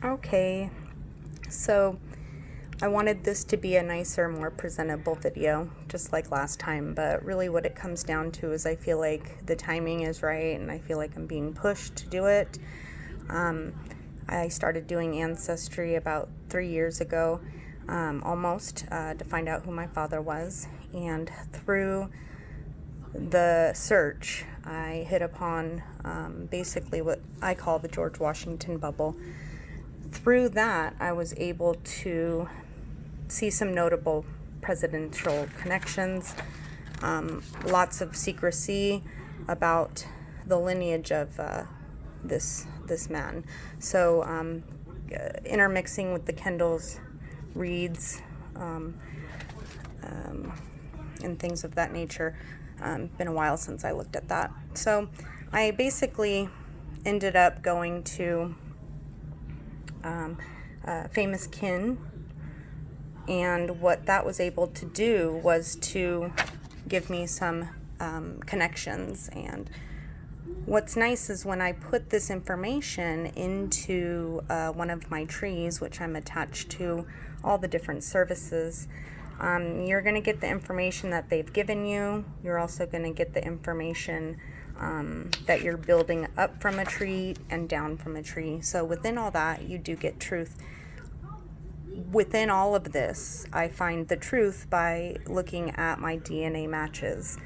Okay, so I wanted this to be a nicer, more presentable video, just like last time, but really what it comes down to is I feel like the timing is right and I feel like I'm being pushed to do it. I started doing Ancestry about 3 years ago, almost, to find out who my father was, and through the search, I hit upon basically what I call the George Washington bubble. Through that, I was able to see some notable presidential connections, lots of secrecy about the lineage of this man. So intermixing with the Kendalls, Reeds, and things of that nature. Been a while since I looked at that. So I basically ended up going to Famous Kin, and what that was able to do was to give me some connections. And what's nice is when I put this information into one of my trees, which I'm attached to all the different services, you're going to get the information that they've given you. You're also going to get the information that you're building up from a tree and down from a tree. So within all that, you do get truth. Within all of this, I find the truth by looking at my DNA matches,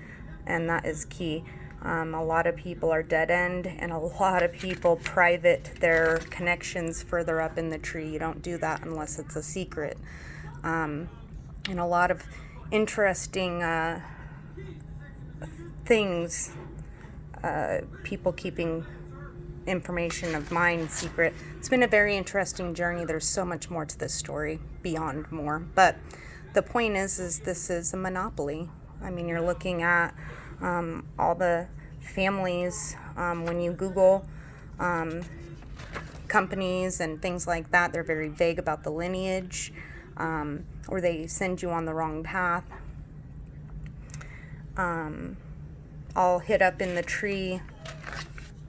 and that is key. A lot of people are dead end, and a lot of people private their connections further up in the tree. You don't do that unless it's a secret. And a lot of interesting things, people keeping information of mine secret. It's been a very interesting journey. There's so much more to this story, beyond more. But the point is this is a monopoly. I mean, you're looking at all the families. When you Google companies and things like that, they're very vague about the lineage, or they send you on the wrong path. All hit up in the tree.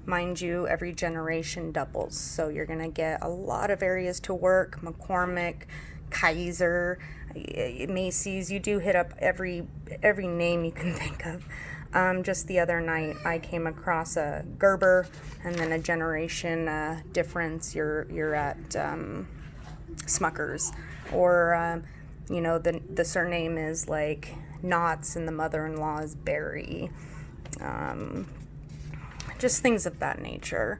Mind you, every generation doubles. So you're going to get a lot of areas to work. McCormick, Kaiser, Macy's. You do hit up every name you can think of. Just the other night, I came across a Gerber, and then a generation difference. You're at Smuckers, or the surname is like Knotts, and the mother-in-law is Berry. Just things of that nature.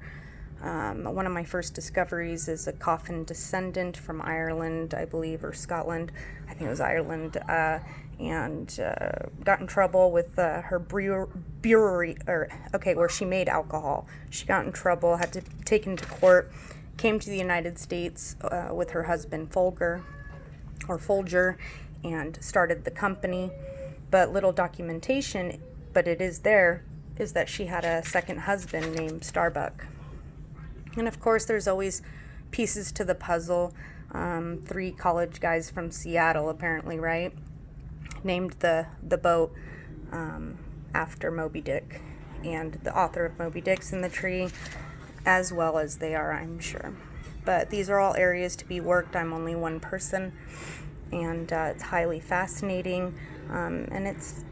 One of my first discoveries is a coffin descendant from Ireland, I believe, or Scotland. I think it was Ireland, and got in trouble with her brewery, where she made alcohol. She got in trouble, had to be taken to court, came to the United States with her husband Folger, and started the company. But little documentation, but it is there, is that she had a second husband named Starbuck. And of course, there's always pieces to the puzzle. 3 college guys from Seattle, apparently, right? Named the boat after Moby Dick, and the author of Moby Dick's in the tree, as well as they are, I'm sure. But these are all areas to be worked. I'm only one person, and it's highly fascinating. And it's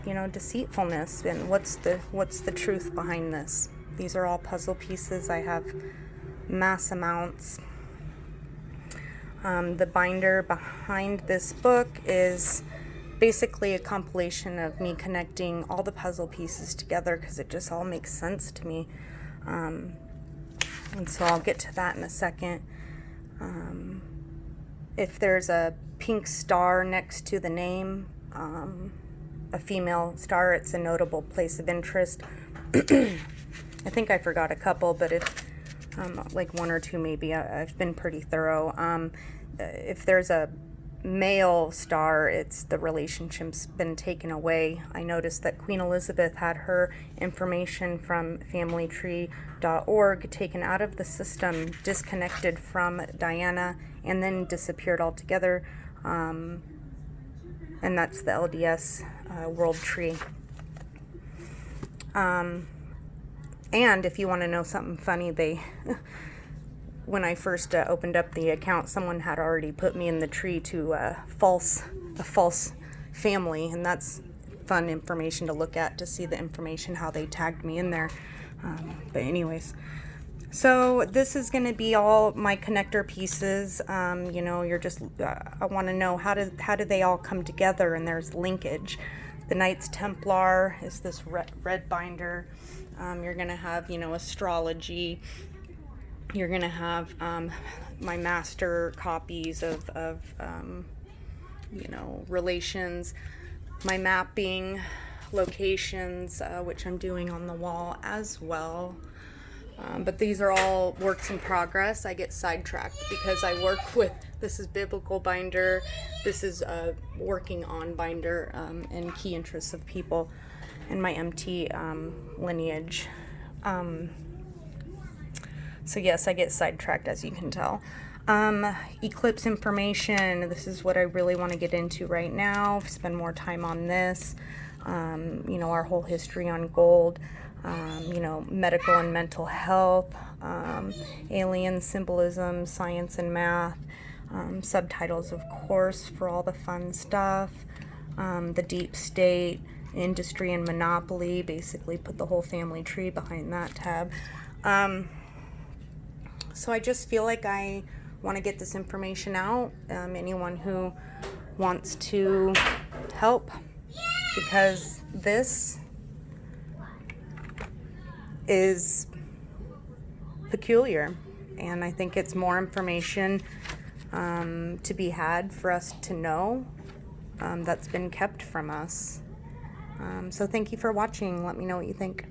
deceitfulness, and what's the truth behind this. These are all puzzle pieces. I have mass amounts. The binder behind this book is basically a compilation of me connecting all the puzzle pieces together, because it just all makes sense to me. And so I'll get to that in a second. If there's a pink star next to the name, a female star, it's a notable place of interest. I think I forgot a couple, but if like 1 or 2 maybe, I've been pretty thorough. If there's a male star, it's the relationship's been taken away. I noticed that Queen Elizabeth had her information from familytree.org taken out of the system, disconnected from Diana, and then disappeared altogether. And that's the LDS World Tree. And if you want to know something funny, when I first opened up the account, someone had already put me in the tree to a false family, and that's fun information to look at, to see the information, how they tagged me in there. But anyways, so this is going to be all my connector pieces. You're just, I want to know how do they all come together, and there's linkage. The Knights Templar is this red binder. You're going to have, astrology. You're going to have my master copies of relations, my mapping, locations, which I'm doing on the wall as well. But these are all works in progress. I get sidetracked because I work with, this is biblical binder, this is working on binder, and key interests of people, and my MT lineage. So yes, I get sidetracked, as you can tell. Eclipse information, this is what I really want to get into right now, spend more time on this. Our whole history on gold, medical and mental health, alien symbolism, science and math, subtitles, of course, for all the fun stuff, the deep state, industry and monopoly, basically put the whole family tree behind that tab. So I just feel like I want to get this information out. Anyone who wants to help, because this is peculiar, and I think it's more information to be had for us to know, that's been kept from us. So thank you for watching. Let me know what you think.